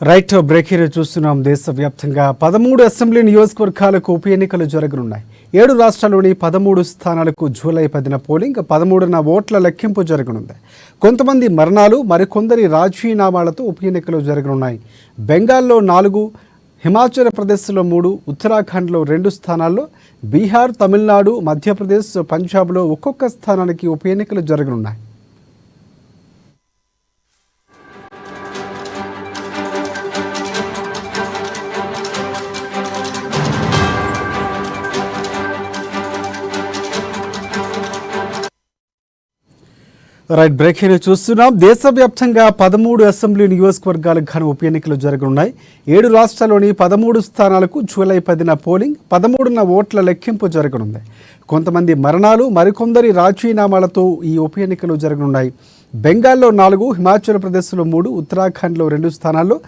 Right break చూస్తున్నాం. దేశవ్యాప్తంగా 13 assembly నియోజకవర్గాలకు ఉప ఎన్నికలు జరగనున్నాయి. 7 రాష్ట్రాల్లోని 13 స్థానాలకు జూలై 10న పోలింగ్, 13న ఓట్ల లెక్కింపు జరగనుంది. కొంతమంది మరణాలు, మరికొందరి రాజీనామాలతో ఉప ఎన్నికలు జరగనున్నాయి. బెంగాల్లో 4, హిమాచల్ ప్రదేశ్లో 3, ఉత్తరాఖండ్లో 2 స్థానాల్లో, బీహార్, తమిళనాడు, మధ్యప్రదేశ్, పంజాబ్లో ఒక్కొక్క స్థానానికి ఉప ఎన్నికలు జరగనున్నాయి. రైట్ బ్రేక్ చూస్తున్నాం. దేశవ్యాప్తంగా 13 అసెంబ్లీ నియోజకవర్గాలకు గాను ఉప ఎన్నికలు జరగనున్నాయి. 7 రాష్ట్రాల్లోని 13 స్థానాలకు జూలై 10న పోలింగ్, 13న ఓట్ల లెక్కింపు జరగనుంది. కొంతమంది మరణాలు, మరికొందరి రాజీనామాలతో ఈ ఉప ఎన్నికలు జరగనున్నాయి. బెంగాల్లో 4, హిమాచల్ ప్రదేశ్లో 3, ఉత్తరాఖండ్లో 2 స్థానాల్లో,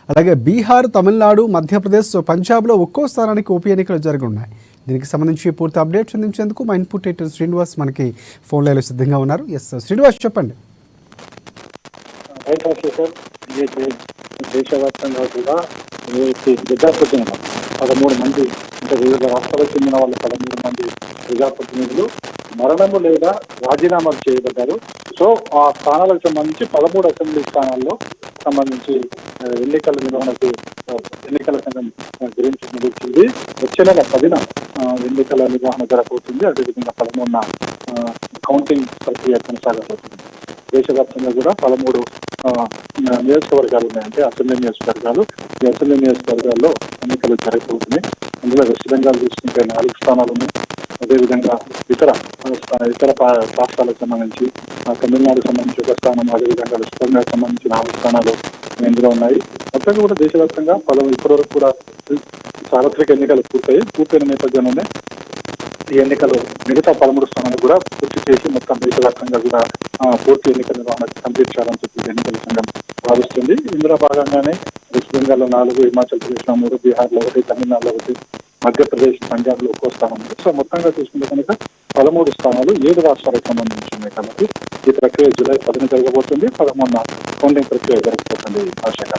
అలాగే బీహార్, తమిళనాడు, మధ్యప్రదేశ్, పంజాబ్లో ఒక్కో స్థానానికి ఉప ఎన్నికలు జరగనున్నాయి. దీనికి సంబంధించి పూర్తి అప్డేట్స్ అందించేందుకు మా ఇన్పుట్ ఎడిటర్ శ్రీనివాస్ మనకి ఫోన్ లైన్లో సిద్ధంగా ఉన్నారు. ఎస్ శ్రీనివాస్, చెప్పండి. దేశవ్యాప్తంగా కూడా 13 మంది, అంటే వివిధ రాష్ట్రాలకు చెందిన వాళ్ళు 13 మంది ప్రజాప్రతినిధులు మరణము లేదా రాజీనామాలు చేయబడ్డారు. సో ఆ స్థానాలకు సంబంధించి 13 అసెంబ్లీ స్థానాల్లో సంబంధించి ఎన్నికల నిర్వహణకు ఎన్నికల సంఘం గురించి నిలిచింది. వచ్చే నెల 10న ఎన్నికల నిర్వహణ జరగబోతుంది. అదేవిధంగా 13న కౌంటింగ్ ప్రక్రియ కొనసాగబోతుంది. దేశవ్యాప్తంగా కూడా 13 నియోజకవర్గాలు ఉన్నాయంటే అసెంబ్లీ నియోజకవర్గాలు. ఈ అసెంబ్లీ నియోజకవర్గాల్లో ఎన్నికలు జరగబోతున్నాయి. అందులో వెస్ట్ బెంగాల్ చూసుకుంటే 4 స్థానాలు ఉన్నాయి. అదేవిధంగా ఇతర రాష్ట్రాలకు సంబంధించి తమిళనాడుకు సంబంధించి 1 స్థానం, అదేవిధంగా వెస్ట్ బెంగాల్కి సంబంధించి 4 స్థానాలు ఇందులో ఉన్నాయి. మొత్తంగా కూడా దేశవ్యాప్తంగా ఇప్పటివరకు కూడా సార్వత్రిక ఎన్నికలు పూర్తయిన నేపథ్యంలోనే ఈ ఎన్నికలు మిగతా 13 స్థానాలు కూడా పూర్తి చేసి మొత్తం దేశవ్యాప్తంగా కూడా పూర్తి ఎన్నికల నిర్వహణ కంప్లీట్ చేయాలని చెప్పి ఎన్నికల సంఘం భావిస్తుంది. ఇందులో భాగంగానే వెస్ట్ బెంగాల్లో 4, హిమాచల్ ప్రదేశ్లో 3, బీహార్లో 1, తమిళనాడులో 1, మధ్యప్రదేశ్, పంజాబ్లో ఒక్కో స్థానం ఉంది. సో మొత్తంగా చూసుకుంటే కనుక 13 స్థానాలు 7 రాష్ట్రాలకు సంబంధించి ఉన్నాయి. కాబట్టి ఈ ప్రక్రియ జూలై 10న జరగబోతుంది. 13న కౌంటింగ్ ప్రక్రియ జరగబోతుంది. ఆశగా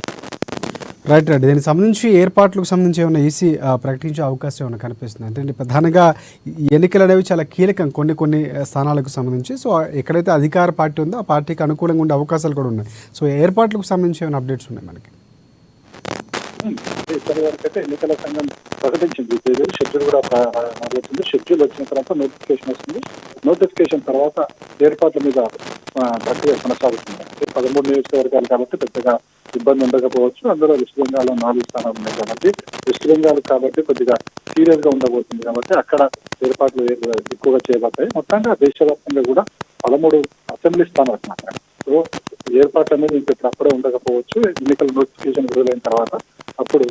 రైట్. దీనికి సంబంధించి ఏర్పాట్లకు సంబంధించి ఏమైనా ఈసీ ప్రకటించే అవకాశం ఏమైనా కనిపిస్తుంది? అంటే ప్రధానంగా ఎన్నికలు అనేవి చాలా కీలకం కొన్ని స్థానాలకు సంబంధించి. సో ఎక్కడైతే అధికార పార్టీ ఉందో ఆ పార్టీకి అనుకూలంగా ఉండే అవకాశాలు కూడా ఉన్నాయి. సో ఏర్పాట్లకు సంబంధించి ఏమైనా అప్డేట్స్ ఉన్నాయి మనకి? ఇప్పటి వరకు అయితే ఎన్నికల సంఘం ప్రకటించింది. షెడ్యూల్ కూడా మొదలవుతుంది. షెడ్యూల్ వచ్చిన తర్వాత నోటిఫికేషన్ వస్తుంది. నోటిఫికేషన్ తర్వాత ఏర్పాట్ల మీద ప్రక్రియ కొనసాగుతుంది. 13 నియోజకవర్గాలు కాబట్టి పెద్దగా ఇబ్బంది ఉండకపోవచ్చు. అందులో వెస్ట్ బెంగాల్లో 4 స్థానాలు ఉన్నాయి కాబట్టి వెస్ట్ బెంగాల్ కాబట్టి కొద్దిగా సీరియస్ గా ఉండబోతుంది. కాబట్టి అక్కడ ఏర్పాట్లు ఎక్కువగా చేయబడతాయి. మొత్తంగా దేశవ్యాప్తంగా కూడా 13 అసెంబ్లీ స్థానాలు మాత్రమే. సో ఏర్పాట్లు అనేది ఇప్పుడు అప్పుడే ఉండకపోవచ్చు. ఎన్నికల నోటిఫికేషన్ విడుదలైన తర్వాత అప్పుడు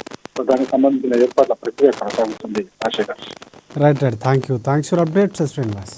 దానికి సంబంధించిన ఏర్పాట్ల ప్రక్రియ కొనసాగుతుంది. ఆశగా right. Thank you for updates Srinivas.